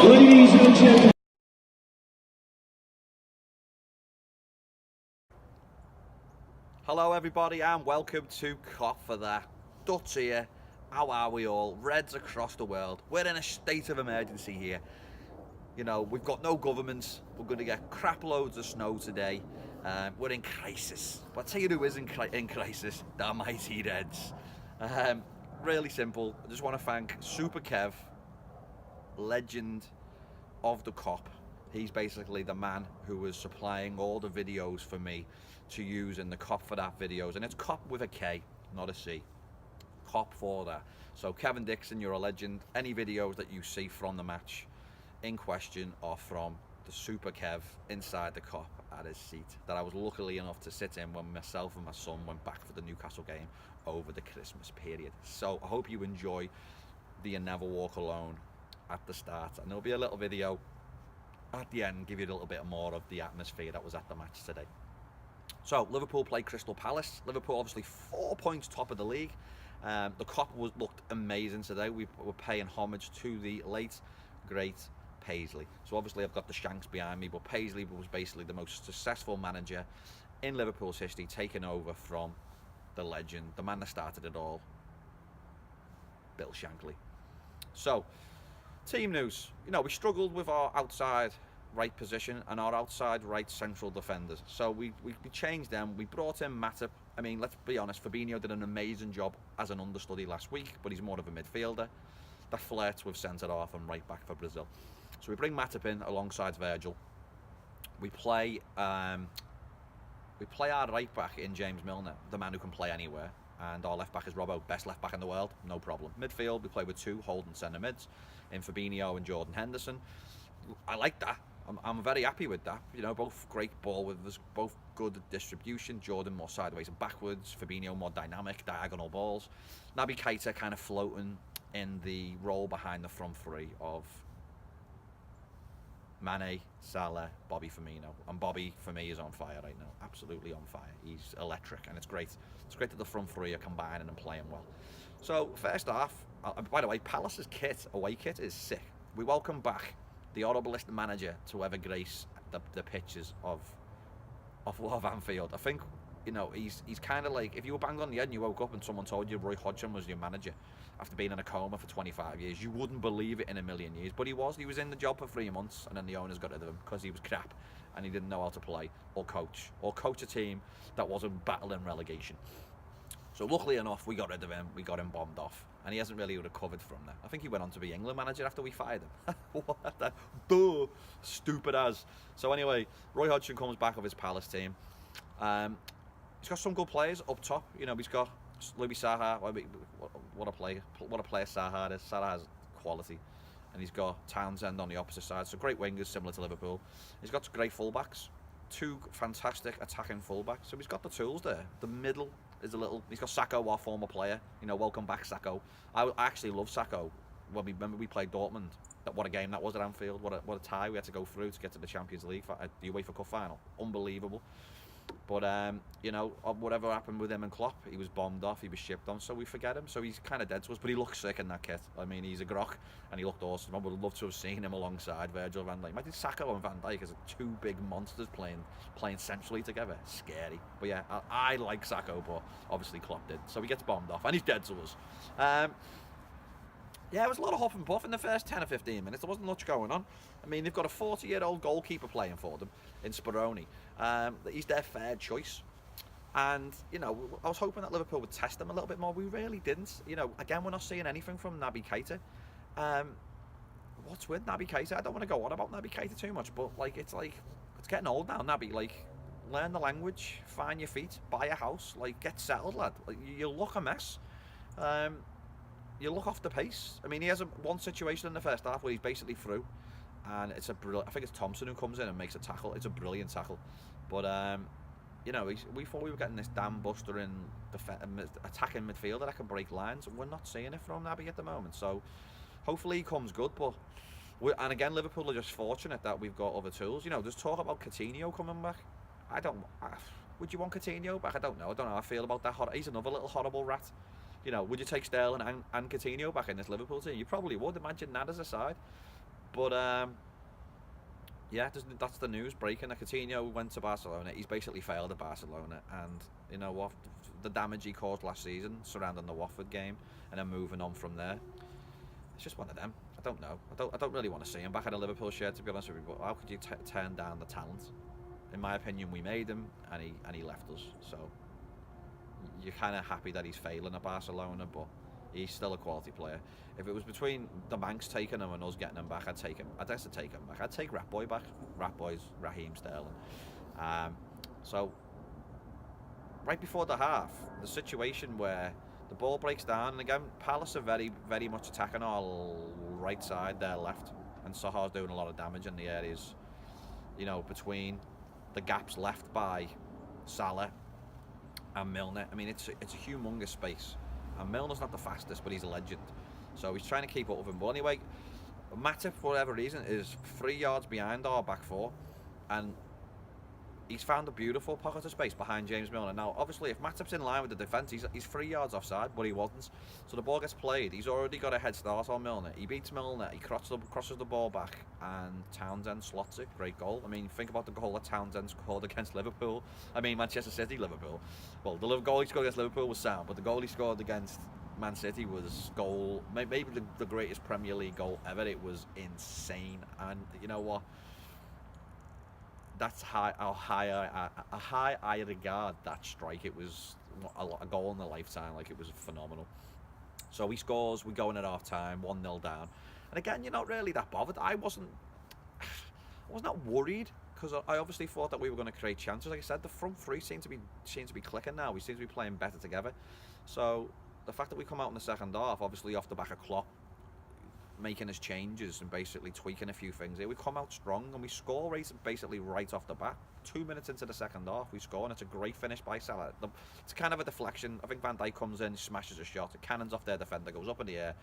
Ladies and gentlemen. Hello everybody and welcome to Cop for That. Dutch here. How are we all? Reds across the world. We're in a state of emergency here. You know, we've got no governments. We're going to get crap loads of snow today. We're in crisis. But I'll tell you who is in crisis. The mighty Reds. Really simple. I just want to thank Super Kev, legend of the Cop. He's basically the man who was supplying all the videos for me to use in the Cop for That videos. And it's Cop with a K, not a C. Cop for That. So Kevin Dixon, you're a legend. Any videos that you see from the match in question are from the Super Kev inside the Cop at his seat that I was luckily enough to sit in when myself and my son went back for the Newcastle game over the Christmas period. So I hope you enjoy the "You Never Walk Alone" at the start, and there'll be a little video at the end, give you a little bit more of the atmosphere that was at the match today. So Liverpool played Crystal Palace. Liverpool obviously 4 points top of the league. The Cop looked amazing today. We were paying homage to the late great Paisley. So obviously I've got the Shanks behind me, but Paisley was basically the most successful manager in Liverpool's history, taking over from the legend, the man that started it all, Bill Shankly. So team news. You know, we struggled with our outside right position and our outside right central defenders. So we changed them. We brought in Matip. I mean, let's be honest, Fabinho did an amazing job as an understudy last week, but he's more of a midfielder that flirts with centre-half and right back for Brazil. So we bring Matip in alongside Virgil. We play our right back in James Milner, the man who can play anywhere. And our left back is Robbo, best left back in the world, no problem. Midfield, we play with two holding centre mids in Fabinho and Jordan Henderson. I like that. I'm very happy with that. You know, both great ball with us, both good distribution. Jordan more sideways and backwards. Fabinho more dynamic, diagonal balls. Naby Keita kind of floating in the role behind the front three of Mane, Salah, Bobby Firmino. And Bobby, for me, is on fire right now. Absolutely on fire. He's electric, and it's great. It's great that the front three are combining and playing well. So, first half, by the way, Palace's away kit, is sick. We welcome back the horriblest manager to ever grace the pitches of Anfield. I think, you know, he's kind of like, if you were banged on the head and you woke up and someone told you Roy Hodgson was your manager after being in a coma for 25 years, you wouldn't believe it in a million years. But he was in the job for 3 months, and then the owners got rid of him because he was crap and he didn't know how to play or coach a team that wasn't battling relegation. So luckily enough, we got rid of him. We got him bombed off, and he hasn't really recovered from that. I think he went on to be England manager after we fired him. What the? Duh, stupid as. So anyway, Roy Hodgson comes back of his Palace team. He's got some good players up top. You know, he's got Louis Saha. What a player Saha is. Saha has quality, and he's got Townsend on the opposite side. So great wingers, similar to Liverpool. He's got great fullbacks. 2 fantastic attacking fullbacks. So he's got the tools there. The middle is a little. He's got Sacco, our former player. You know, welcome back, Sacco. I actually love Sacco. Remember we played Dortmund. What a game that was at Anfield. What a tie we had to go through to get to the Champions League, the UEFA Cup final. Unbelievable. But you know, whatever happened with him and Klopp, he was bombed off. He was shipped on, so we forget him. So he's kind of dead to us. But he looks sick in that kit. I mean, he's a grok, and he looked awesome. I would love to have seen him alongside Virgil van Dijk. Imagine Sacco and Van Dijk as 2 big monsters playing centrally together. Scary. But yeah, I like Sacco, but obviously Klopp did. So he gets bombed off, and he's dead to us. Yeah, it was a lot of huff and puff in the first 10 or 15 minutes. There wasn't much going on. I mean, they've got a 40-year-old goalkeeper playing for them in Speroni. He's their third choice. And, you know, I was hoping that Liverpool would test them a little bit more. We really didn't. You know, again, we're not seeing anything from Naby Keita. What's with Naby Keita? I don't want to go on about Naby Keita too much, but, it's getting old now, Naby. Learn the language, find your feet, buy a house, get settled, lad. You look a mess. You look off the pace. I mean, he has one situation in the first half where he's basically through, and it's I think it's Thompson who comes in and makes a tackle. It's a brilliant tackle, but you know, we thought we were getting this damn buster in attacking midfielder that can break lines. We're not seeing it from Naby at the moment. So hopefully he comes good. But and again, Liverpool are just fortunate that we've got other tools. You know, there's talk about Coutinho coming back. Would you want Coutinho back? I don't know how I feel about that. He's another little horrible rat. You know, would you take Sterling and Coutinho back in this Liverpool team? You probably would. Imagine that as a side. But yeah, that's the news breaking. Coutinho went to Barcelona. He's basically failed at Barcelona, and you know what? The damage he caused last season surrounding the Watford game, and then moving on from there. It's just one of them. I don't know. I don't really want to see him back in a Liverpool shirt, to be honest with you. But how could you turn down the talent? In my opinion, we made him, and he left us. So you're kind of happy that he's failing at Barcelona, but he's still a quality player. If it was between the Manx taking him and us getting him back, I'd take him. I'd have to take him back. I'd take Ratboy back. Ratboy's Raheem Sterling. So right before the half, the situation where the ball breaks down, and again, Palace are very, very much attacking our right side, their left, and Saha's doing a lot of damage in the areas, you know, between the gaps left by Salah and Milner. I mean, it's a humongous space, and Milner's not the fastest, but he's a legend, so he's trying to keep up with him. But anyway, Matip, for whatever reason, is 3 yards behind our back four, and he's found a beautiful pocket of space behind James Milner. Now, obviously, if Matip's in line with the defence, he's 3 yards offside, but he wasn't. So the ball gets played. He's already got a head start on Milner. He beats Milner. He crosses the ball back, and Townsend slots it. Great goal. I mean, think about the goal that Townsend scored against Liverpool. I mean, Manchester City, Liverpool. Well, the goal he scored against Liverpool was sound, but the goal he scored against Man City was maybe the greatest Premier League goal ever. It was insane. And you know what? That's how high I regard that strike. It was a goal in a lifetime. Like, it was phenomenal. So he scores. We go in at half time, 1-0 down. And again, you're not really that bothered. I was not worried, because I obviously thought that we were going to create chances. Like I said, the front three seem to be clicking now. We seem to be playing better together. So the fact that we come out in the second half, obviously off the back of Klopp making his changes and basically tweaking a few things here, we come out strong and we score basically right off the bat. 2 minutes into the second half, we score, and it's a great finish by Salah. It's kind of a deflection. I think Van Dijk comes in, smashes a shot, it cannons off their defender, goes up in the air.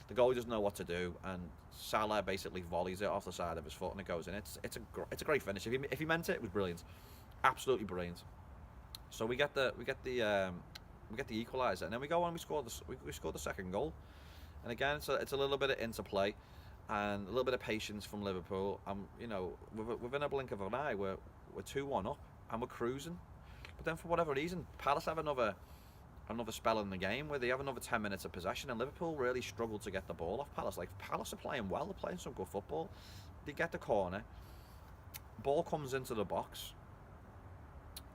The goalie doesn't know what to do, and Salah basically volleys it off the side of his foot, and it goes in. It's a great finish. If he meant it was brilliant, absolutely brilliant. So we get the equaliser, and then we go on. We score the second goal. And again, it's a little bit of interplay and a little bit of patience from Liverpool. You know, within a blink of an eye, we're 2-1 up and we're cruising. But then, for whatever reason, Palace have another spell in the game where they have another 10 minutes of possession, and Liverpool really struggle to get the ball off Palace. Like, Palace are playing well, they're playing some good football. They get the corner, ball comes into the box,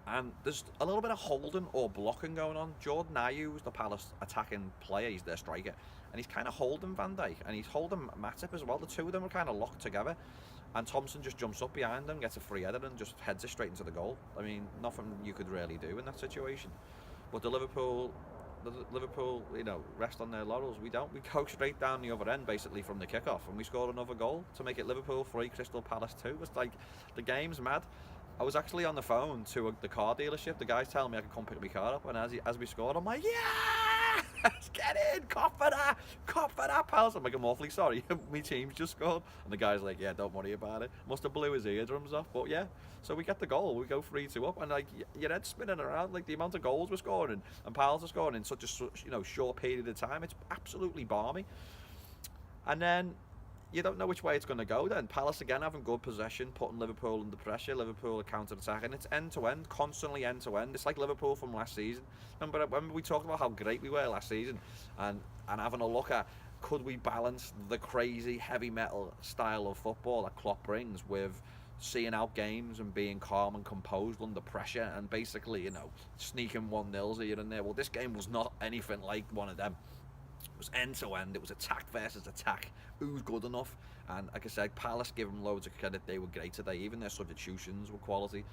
and there's a little bit of holding or blocking going on. Jordan Ayew is the Palace attacking player, he's their striker, and he's kind of holding Van Dijk, and he's holding Matip as well. The two of them are kind of locked together, and Thompson just jumps up behind them, gets a free header, and just heads it straight into the goal. I mean, nothing you could really do in that situation. But the Liverpool, you know, rest on their laurels. We don't. We go straight down the other end, basically, from the kickoff, and we scored another goal to make it Liverpool 3, Crystal Palace 2. It's like, the game's mad. I was actually on the phone to the car dealership. The guy's telling me I could come pick my car up, and as we scored, I'm like, yeah, let's get in, cop for that, pals. I'm like, I'm awfully sorry, my team's just scored. And the guy's like, yeah, don't worry about it. Must have blew his eardrums off, but yeah. So we get the goal, we go 3-2 up, and like, your head's spinning around, like the amount of goals we're scoring, and Pals are scoring in such a short period of time. It's absolutely balmy. And then you don't know which way it's going to go then. Palace again having good possession, putting Liverpool under pressure. Liverpool are counter-attacking. It's end-to-end, constantly end-to-end. It's like Liverpool from last season. Remember we talked about how great we were last season, and having a look at, could we balance the crazy heavy metal style of football that Klopp brings with seeing out games and being calm and composed under pressure, and basically, you know, sneaking 1-0s here and there. Well, this game was not anything like one of them. It was end-to-end. It was attack versus attack. Who's good enough? And like I said, Palace, give them loads of credit. They were great today. Even their substitutions were quality.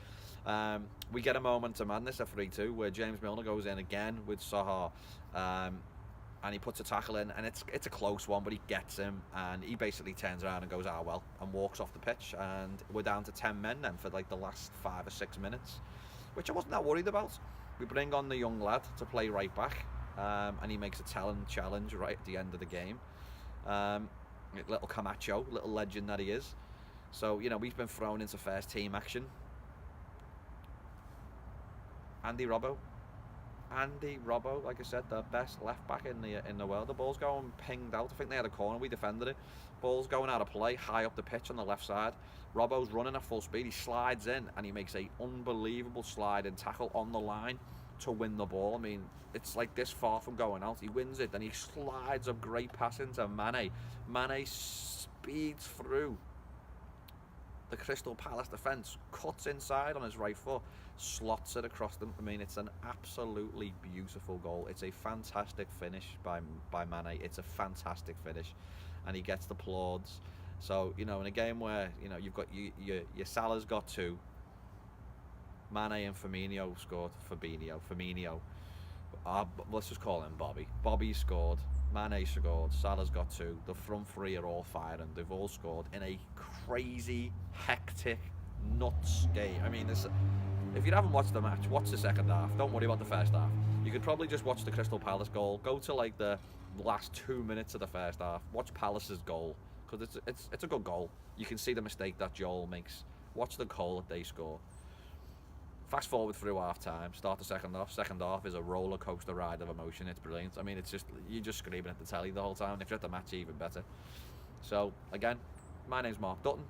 We get a moment of madness at 3-2 where James Milner goes in again with Saha, and he puts a tackle in, and it's a close one, but he gets him, and he basically turns around and goes, ah, well, and walks off the pitch. And we're down to 10 men then for like the last 5 or 6 minutes, which I wasn't that worried about. We bring on the young lad to play right back. And he makes a talent challenge right at the end of the game. Little Camacho, little legend that he is. So, you know, we've been thrown into first team action. Andy Robbo, Andy Robbo, like I said, the best left back in the world. The ball's going pinged out. I think they had a corner. We defended it. Ball's going out of play, high up the pitch on the left side. Robbo's running at full speed. He slides in and he makes a unbelievable slide and tackle on the line to win the ball. I mean, it's like this far from going out. He wins it, then he slides a great pass into Mane. Mane speeds through the Crystal Palace defence, cuts inside on his right foot, slots it across them. I mean, it's an absolutely beautiful goal. It's a fantastic finish by Mane. It's a fantastic finish, and he gets the applauds. So, you know, in a game where, you know, you've got your Salah's got 2, Mane and Firmino scored. Firmino. Let's just call him Bobby. Bobby scored. Mane scored. Salah's got 2. The front 3 are all firing. They've all scored in a crazy, hectic, nuts game. I mean, if you haven't watched the match, watch the second half. Don't worry about the first half. You could probably just watch the Crystal Palace goal. Go to like the last 2 minutes of the first half. Watch Palace's goal, because it's a good goal. You can see the mistake that Joel makes. Watch the goal that they score. Fast forward through half time, start the second half. Second half is a roller coaster ride of emotion. It's brilliant. I mean, it's just, you're just screaming at the telly the whole time. And if you're at the match, even better. So, again, my name's Mark Dutton.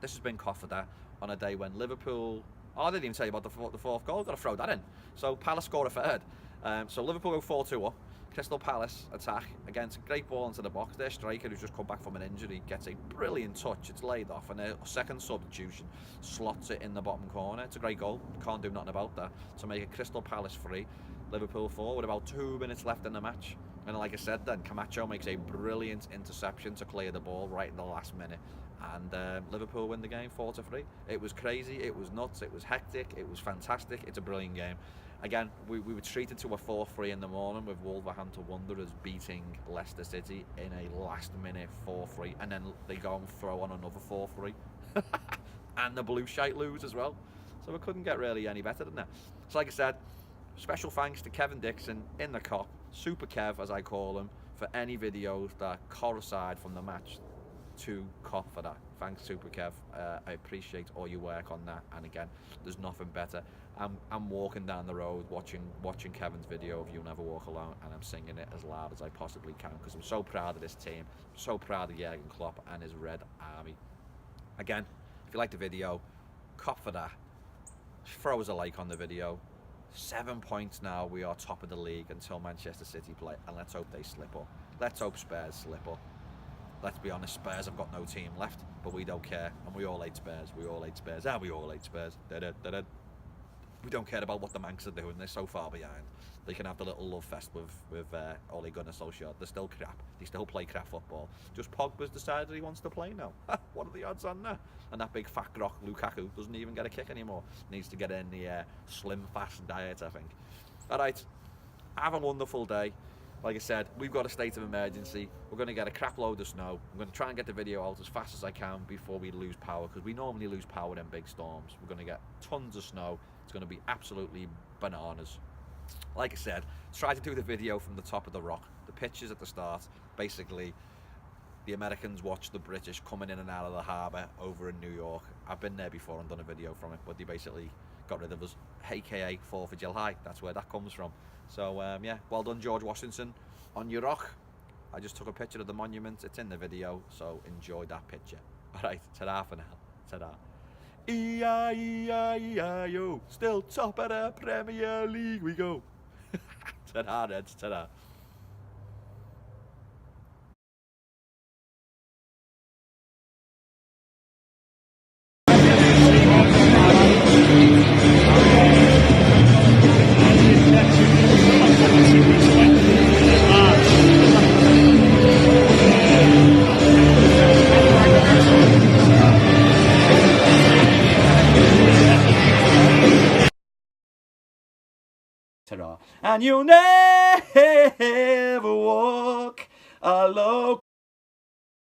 This has been Cough for That on a day when Liverpool... Oh, I didn't even tell you about the fourth goal. Got to throw that in. So, Palace score a third. So, Liverpool go 4-2 up. Crystal Palace attack. Again, it's a great ball into the box. Their striker, who's just come back from an injury, gets a brilliant touch. It's laid off, and a second substitution slots it in the bottom corner. It's a great goal. Can't do nothing about that. To make it Crystal Palace 3, Liverpool 4, with about 2 minutes left in the match. And like I said then, Camacho makes a brilliant interception to clear the ball right in the last minute. And Liverpool win the game 4-3. It was crazy, it was nuts, it was hectic, it was fantastic. It's a brilliant game. Again, we were treated to a 4-3 in the morning with Wolverhampton Wanderers beating Leicester City in a last-minute 4-3, and then they go and throw on another 4-3, and the Blue Shite lose as well. So we couldn't get really any better than that. So like I said, special thanks to Kevin Dixon in the cop, Super Kev as I call him, for any videos that coincide from the match to cop for that. Thanks, Super Kev. I appreciate all your work on that. And again, there's nothing better. I'm walking down the road watching Kevin's video of You'll Never Walk Alone, and I'm singing it as loud as I possibly can, because I'm so proud of this team. I'm so proud of Jurgen Klopp and his Red Army. Again, if you like the video, cop for that. Throw us a like on the video. 7 points now. We are top of the league until Manchester City play, and let's hope they slip up. Let's hope Spurs slip up. Let's be honest, Spurs have got no team left, but we don't care, and we all hate Spurs. We all hate Spurs. We all hate Spurs. We don't care about what the Mancs are doing. They're so far behind. They can have the little love fest with Ole Gunnar Solskjaer. They're still crap. They still play crap football. Just Pogba's decided he wants to play now. What are the odds on that? And that big fat grok Lukaku doesn't even get a kick anymore. Needs to get in the slim fast diet, I think. All right, have a wonderful day. Like I said, we've got a state of emergency. We're going to get a crap load of snow. I'm going to try and get the video out as fast as I can before we lose power, because we normally lose power in big storms. We're going to get tons of snow. It's going to be absolutely bananas. Like I said, try to do the video from the top of the rock. The pictures at the start, basically, the Americans watch the British coming in and out of the harbour over in New York. I've been there before and done a video from it, but they basically got rid of us, aka 4th of July. That's where that comes from. So, yeah, well done, George Washington, on your rock. I just took a picture of the monument. It's in the video, so enjoy that picture. All right, ta-da for now. Ta-da. E-I-E-I-E-I-O, still top of the Premier League we go. Ta-da, Reds, ta-da. And you'll never walk alone.